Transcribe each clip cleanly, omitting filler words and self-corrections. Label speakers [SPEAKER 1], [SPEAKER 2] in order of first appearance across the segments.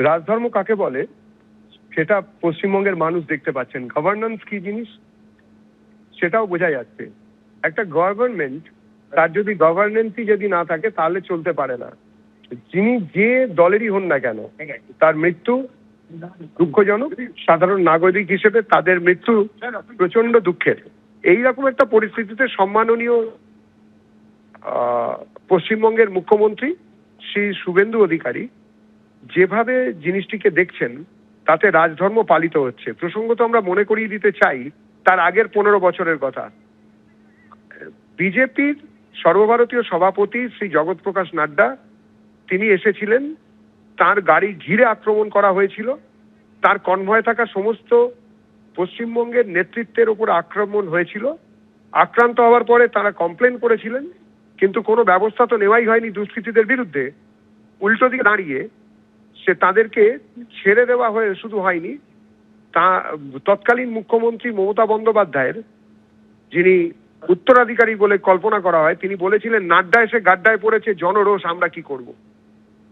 [SPEAKER 1] রাজধর্ম কাকে বলে সেটা পশ্চিমবঙ্গের মানুষ দেখতে পাচ্ছেন। গভর্নেন্স কি জিনিস সেটাও বোঝা যাচ্ছে। একটা গভর্নমেন্ট, তার যদি গভর্নেন্সই যদি না থাকে তাহলে চলতে পারে না। যিনি যে দলেরই হন না কেন, তার মৃত্যু দুঃখজনক। সাধারণ নাগরিক হিসেবে তাদের মৃত্যু প্রচন্ড দুঃখের। এইরকম একটা পরিস্থিতিতে সম্মাননীয় পশ্চিমবঙ্গের মুখ্যমন্ত্রী শ্রী শুভেন্দু অধিকারী যেভাবে জিনিসটিকে দেখছেন, তাতে রাজধর্ম পালিত হচ্ছে। প্রসঙ্গত আমরা মনে করিয়ে দিতে চাই তার আগের 15 বছরের কথা। বিজেপির সর্বভারতীয় সভাপতি শ্রী জগৎ প্রকাশ নাড্ডা তিনি এসেছিলেন, তার গাড়ি ঘিরে আক্রমণ করা হয়েছিল, তার কনভয়ে থাকা সমস্ত পশ্চিমবঙ্গের নেতৃত্বের উপর আক্রমণ হয়েছিল। আক্রান্ত হওয়ার পরে তারা কমপ্লেন করেছিলেন, কিন্তু কোনো ব্যবস্থা তো নেওয়াই হয়নি দুষ্কৃতীদের বিরুদ্ধে। উল্টো দিকে দাঁড়িয়ে তাদেরকে ছেড়ে দেওয়া হয়ে শুধু হয়নি, তা তৎকালীন মুখ্যমন্ত্রী মমতা বন্দ্যোপাধ্যায়ের, যিনি উত্তরাধিকারী বলে কল্পনা করা হয়, তিনি বলেছিলেন নাড্ডা এসে গাড্ডায় পড়েছে, জনরোষ, আমরা কি করব।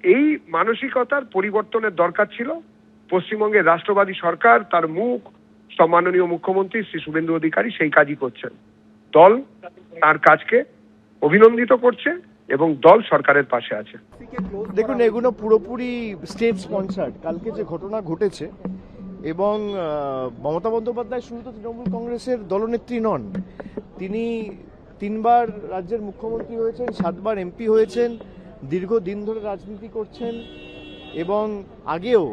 [SPEAKER 1] এই মানসিকতার পরিবর্তনের দরকার ছিল। পশ্চিমবঙ্গের রাষ্ট্রবাদী সরকার, তার মুখ সম্মাননীয় মুখ্যমন্ত্রী শ্রী শুভেন্দু অধিকারী সেই কাজই করছেন। দল তার কাজকে অভিনন্দিত করছে এবং দল সরকারের পাশে আছে।
[SPEAKER 2] দেখুন, এগুলো পুরোপুরি স্টেট স্পন্সার্ড। কালকে যে ঘটনা ঘটেছে, এবং মমতা বন্দ্যোপাধ্যায় শুধু তো তৃণমূল কংগ্রেসের দলনেত্রী নন, তিনি 3বার রাজ্যের মুখ্যমন্ত্রী হয়েছেন, 7বার এমপি হয়েছেন, দীর্ঘদিন ধরে রাজনীতি করছেন, এবং আগেও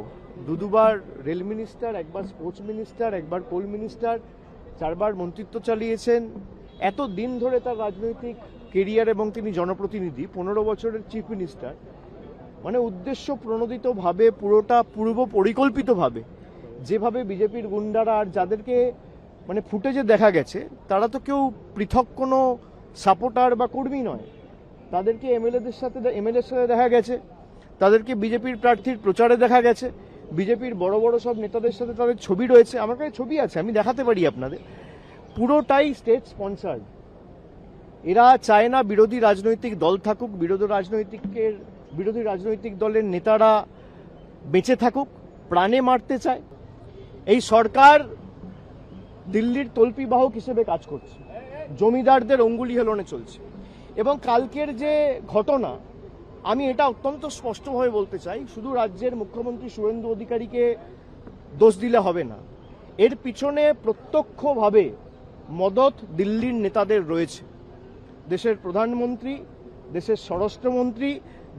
[SPEAKER 2] দুবার রেল মিনিস্টার, একবার স্পোর্টস মিনিস্টার, একবার কোল মিনিস্টার, 4বার মন্ত্রিত্ব চালিয়েছেন। এত দিন ধরে তার রাজনৈতিক কেরিয়ার, এবং তিনি জনপ্রতিনিধি, 15 বছরের চিফ মিনিস্টার। মানে উদ্দেশ্য প্রণোদিতভাবে, পুরোটা পূর্ব পরিকল্পিতভাবে যেভাবে বিজেপির গুন্ডারা, আর যাদেরকে মানে ফুটেজে দেখা গেছে, তারা তো কেউ পৃথক কোনো সাপোর্টার বা কর্মী নয়। তাদেরকে এমএলএর সাথে দেখা গেছে, তাদেরকে বিজেপির প্রার্থীর প্রচারে দেখা গেছে, বিজেপির বড় বড় সব নেতাদের সাথে তাদের ছবি রয়েছে। আমার কাছে ছবি আছে, আমি দেখাতে পারি আপনাদের। পুরোটাই স্টেট স্পন্সার্ড। এরা চায় না বিরোধী রাজনৈতিক দল থাকুক, বিরোধী রাজনৈতিক দলের নেতারা বেঁচে থাকুক, প্রাণে মারতে চায়। এই সরকার দিল্লির তল্পিবাহক হিসেবে কাজ করছে, জমিদারদের অঙ্গুলি হেলনে চলছে। এবং কালকের যে ঘটনা, আমি এটা অত্যন্ত স্পষ্টভাবে বলতে চাই, শুধু রাজ্যের মুখ্যমন্ত্রী শুভেন্দু অধিকারীকে দোষ দিলে হবে না। এর পিছনে প্রত্যক্ষভাবে মদত দিল্লির নেতাদের রয়েছে। দেশের প্রধানমন্ত্রী, দেশের স্বরাষ্ট্রমন্ত্রী,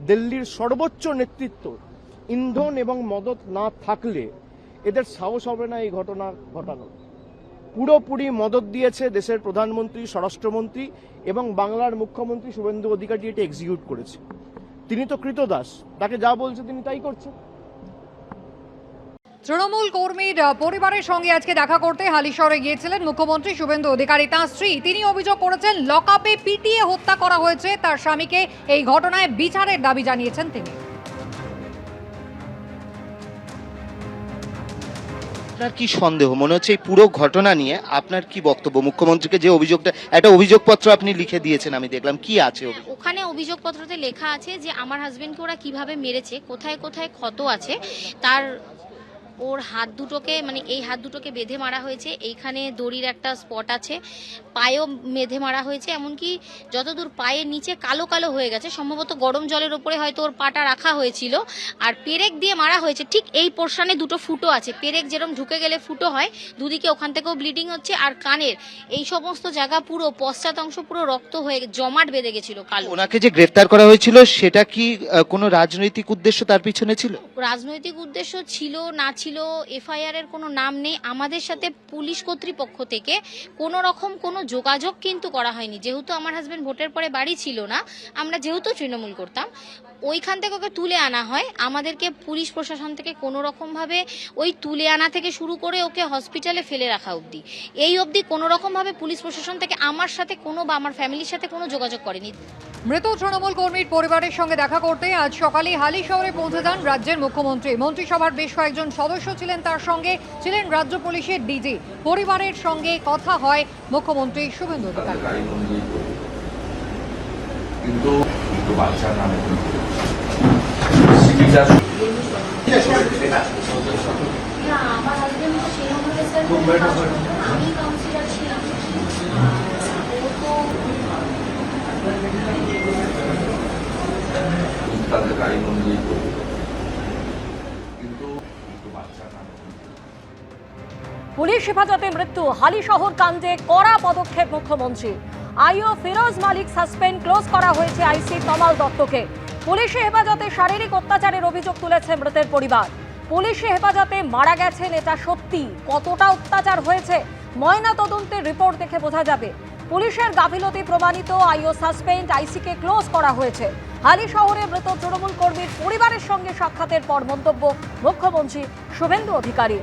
[SPEAKER 2] দিল্লির সর্বোচ্চ নেতৃত্ব ইন্ধন এবং মদত না থাকলে এদের সাহস হবে না এই ঘটনা ঘটানোর। পুরোপুরি মদত দিয়েছে দেশের প্রধানমন্ত্রী, স্বরাষ্ট্রমন্ত্রী এবং বাংলার মুখ্যমন্ত্রী শুভেন্দু অধিকারী। এটা এক্সিকিউট করেছে। তিনি তো কৃতদাস, তাকে যা বলছে তিনি তাই করছেন।
[SPEAKER 3] তৃণমূল কর্মীর পরিবারের সঙ্গে আজকে দেখা করতে হালিশহরে গিয়েছিলেন মুখ্যমন্ত্রী শুভেন্দু অধিকারী। তাঁর স্ত্রী, তিনি অভিযোগ করেছেন লকআপে পিটিয়ে হত্যা করা হয়েছে তার স্বামীকে। এই ঘটনায় বিচারের দাবি জানিয়েছেন তিনি।
[SPEAKER 4] আপনার কি সন্দেহ মনে হচ্ছে এই পুরো ঘটনা নিয়ে? আপনার কি বক্তব্য? মুখ্যমন্ত্রীকে যে অভিযোগটা, একটা অভিযোগপত্র আপনি লিখে দিয়েছেন, আমি দেখলাম, কি আছে
[SPEAKER 5] ওখানে? অভিযোগপত্রতে লেখা আছে যে আমার হাজবেন্ডকে ওরা কিভাবে মেরেছে, কোথায় কোথায় ক্ষত আছে, তার ওর হাত দুটোকে, মানে এই হাত দুটোকে বেঁধে মারা হয়েছে, এইখানে দড়ির একটা স্পট আছে, পায়েও বেঁধে মারা হয়েছে, এমনকি যতদূর পায়ের নিচে কালো কালো হয়ে গেছে, সম্ভবত গরম জলের ওপরে হয়তো ওর পাটা রাখা হয়েছিল। আর পেরেক দিয়ে মারা হয়েছে, ঠিক এই পোর্শনে দুটো ফুটো আছে, পেরেক যেরকম ঢুকে গেলে ফুটো হয়, দুদিকে ওখান থেকেও ব্লিডিং হচ্ছে। আর কানের এই সমস্ত জায়গা পুরো পশ্চাৎ অংশ পুরো রক্ত হয়ে জমাট বেঁধে গেছিল কালো।
[SPEAKER 4] ওনাকে যে গ্রেফতার করা হয়েছিল সেটা কি কোনো রাজনৈতিক উদ্দেশ্য তার পিছনে ছিল?
[SPEAKER 5] রাজনৈতিক উদ্দেশ্য ছিল না ছিল এফআইআর এর কোনো নাম নেই। আমাদের সাথে পুলিশ কর্তৃপক্ষ থেকে কোনো রকম কোনো যোগাযোগ কিন্তু করা হয়নি। যেহেতু আমার হাজবেন্ড ভোটের পরে বাড়ি ছিল না, আমরা যেহেতু তৃণমূল করতাম, ওইখান থেকে ওকে তুলে আনা হয়। আমাদেরকে পুলিশ প্রশাসন থেকে কোনো রকমভাবে ওই তুলে আনা থেকে শুরু করে ওকে হসপিটালে ফেলে রাখা অবধি, এই অবধি কোনো রকমভাবে পুলিশ প্রশাসন থেকে আমার সাথে কোনো বা আমার ফ্যামিলির সাথে কোনো যোগাযোগ করেনি।
[SPEAKER 3] মৃত তৃণমূল কর্মীর পরিবারের সঙ্গে দেখা করতে আজ সকালে হালিশহরে পৌঁছে যান রাজ্যের মুখ্যমন্ত্রী। মন্ত্রিসভার বেশ কয়েকজন সদস্য ছিলেন তার সঙ্গে, ছিলেন রাজ্য পুলিশের ডিজি। পরিবারের সঙ্গে কথা হয় মুখ্যমন্ত্রী শুভেন্দু অধিকারী।
[SPEAKER 6] কিন্তু বাচ্চার নামে
[SPEAKER 5] না, আমার হাজবেন্ড তো তৃণমূলের স্যার আমি কাউন্সিলর ছিলাম। ও তো
[SPEAKER 6] তাদের গাড়ি অনুযায়ী করবে, কিন্তু বাচ্চা না।
[SPEAKER 7] পুলিশ হেফাজতে মৃত্যু, হালিশহর কাণ্ডে কড়া পদক্ষেপ মুখ্যমন্ত্রী। আইও ফিরোজ মালিক সাসপেন্ড, ক্লোজ করা হয়েছে আইসি তমাল দত্তকে। পুলিশি হেফাজতে শারীরিক অত্যাচারের অভিযোগ তুলেছে মৃতের পরিবার। পুলিশি হেফাজতে মারা গেছেন এটা সত্যি, কতটা অত্যাচার হয়েছে ময়না তদন্তের রিপোর্ট দেখে বোঝা যাবে। পুলিশের গাফিলতি প্রমাণিত, আইও সাসপেন্ড, আইসিকে ক্লোজ করা হয়েছে। হালিশহরে মৃত তৃণমূল কর্মীর পরিবারের সঙ্গে সাক্ষাতের পর মন্তব্য মুখ্যমন্ত্রী শুভেন্দু অধিকারী।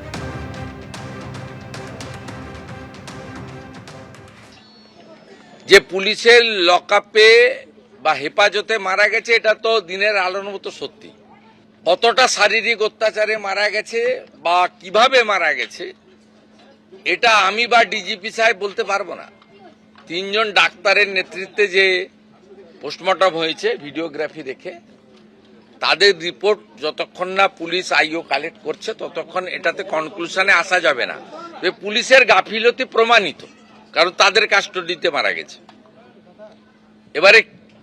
[SPEAKER 8] যে পুলিশের লকআপে বা হেফাজতে মারা গেছে এটা তো দিনের আলোর মতো সত্যি। কতটা শারীরিক অত্যাচারে মারা গেছে বা কিভাবে মারা গেছে এটা আমি বা ডিজিপি সাহেব বলতে পারবো না। 3 জন ডাক্তারের নেতৃত্বে যে পোস্টমর্টম হয়েছে ভিডিওগ্রাফি দেখে, তাদের রিপোর্ট যতক্ষণ না পুলিশ আইও কালেক্ট করছে ততক্ষণ এটাতে কনক্লুশনে আসা যাবে না যে পুলিশের গাফিলতি প্রমাণিত, কারণ তাদের কাস্টডিতে মারা গেছে। এবারে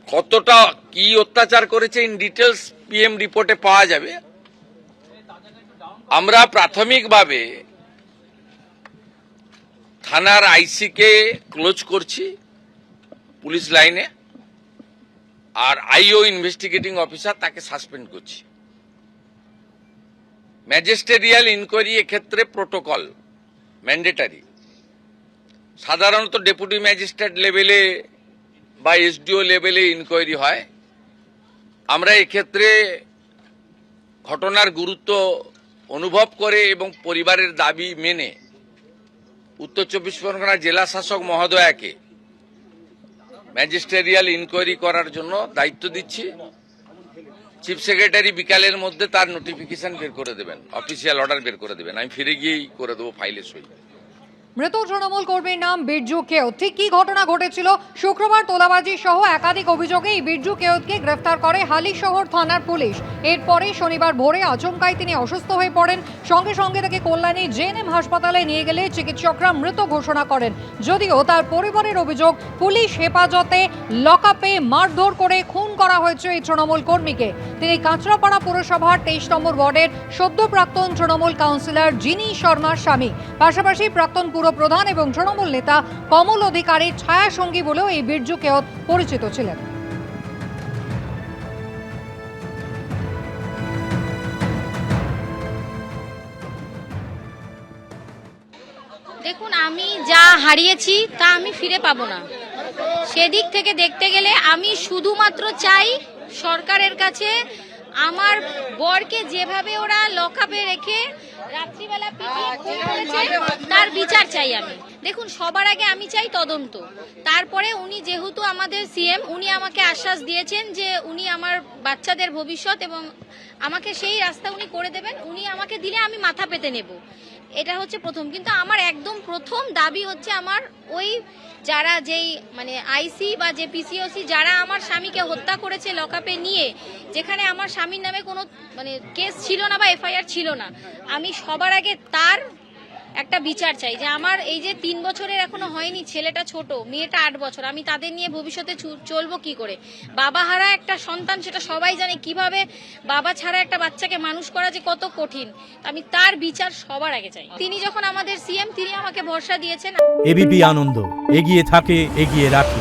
[SPEAKER 8] কতটা কি অত্যাচার করেছে ইন ডিটেলস পিএম রিপোর্টে পাওয়া যাবে। আমরা প্রাথমিকভাবে থানার আইসিকে ক্লোজ করছি পুলিশ লাইনে, আর আইও ইনভেস্টিগেটিং অফিসার তাকে সাসপেন্ড করছি। ম্যাজিস্ট্রেরিয়াল ইনকোয়ারি এক্ষেত্রে প্রোটোকল ম্যান্ডেটারি। সাধারণত ডেপুটি ম্যাজিস্ট্রেট লেভেলে বা এসডিও লেভেলে ইনকোয়ারি হয়। আমরা এক্ষেত্রে ঘটনার গুরুত্ব অনুভব করে এবং পরিবারের দাবি মেনে উত্তর 24 পরগনা জেলা শাসক মহোদয়াকে ম্যাজিস্ট্রেরিয়াল ইনকোয়ারি করার জন্য দায়িত্ব দিচ্ছি। চিফ সেক্রেটারি বিকালের মধ্যে তার নোটিফিকেশন বের করে দেবেন, অফিসিয়াল অর্ডার বের করে দেবেন। আমি ফিরে গিয়েই করে দেবো ফাইলে সই।
[SPEAKER 3] মৃত তৃণমূল কর্মীর নাম বিরজু কেওত। ঠিক কি ঘটনা ঘটেছিল? শুক্রবার তোলাবাজি সহ একাধিক অভিযোগে এই বিরজু কেওতকে গ্রেফতার করে হালিশহর থানার পুলিশ। এরপরে শনিবার ভোরে আচমকাই তিনি অসুস্থ হয়ে পড়েন। সঙ্গে সঙ্গে তাকে কল্যাণী জেএনএম হাসপাতালে নিয়ে গেলে চিকিৎসকরা মৃত ঘোষণা করেন। যদিও তার পরিবারের অভিযোগ, পুলিশ হেফাজতে লকআপে মারধর করে খুন করা হয়েছে এই তৃণমূল কর্মীকে। তিনি কাঁচরাপাড়া পুরসভার 23 নম্বর ওয়ার্ডের সদ্য প্রাক্তন তৃণমূল কাউন্সিলর জিনি শর্মার স্বামী, পাশাপাশি প্রাক্তন পুরপ্রধান এবং তৃণমূল নেতা কমল অধিকারীর ছায়া সঙ্গী বলেও এই বিরজু কেওত পরিচিত ছিলেন।
[SPEAKER 5] দেখুন, আমি যা হারিয়েছি তা আমি ফিরে পাবো না। সেদিক থেকে দেখতে গেলে আমি শুধুমাত্র চাই সরকারের কাছে আমার বরকে যেভাবে ওরা লকআপে রেখে রাত্রিবেলা পিটিয়ে খুন করেছে তার বিচার চাই আমি। দেখুন, সবার আগে আমি চাই তদন্ত। তারপরে উনি যেহেতু আমাদের সিএম, উনি আমাকে আশ্বাস দিয়েছেন যে উনি আমার বাচ্চাদের ভবিষ্যৎ এবং আমাকে সেই রাস্তা উনি করে দেবেন। উনি আমাকে দিলে আমি মাথা পেতে নেব, এটা হচ্ছে প্রথম। কিন্তু আমার একদম প্রথম দাবি হচ্ছে আমার ওই যারা যেই মানে আইসি বা যে পিসিওসি যারা আমার স্বামীকে হত্যা করেছে লকআপে নিয়ে, যেখানে আমার স্বামীর নামে কোনো মানে কেস ছিল না বা এফআইআর ছিল না, আমি সবার আগে তার একটা বিচার চাই। যে আমার এই যে 3 বছরের এখনো হয়নি, ছেলেটা ছোট, মেয়েটা 8 বছর, আমি তাদের নিয়ে ভবিষ্যতে চলবো কি করে? বাবা হারা একটা সন্তান, সেটা সবাই জানে কিভাবে বাবা ছাড়া একটা বাচ্চাকে মানুষ করা যে কত কঠিন। আমি তার বিচার সবার আগে চাই। তিনি যখন আমাদের সিএম, তিনি আমাকে ভরসা দিয়েছেন।
[SPEAKER 9] এবিপি আনন্দ, এগিয়ে থাকে, এগিয়ে রাখে।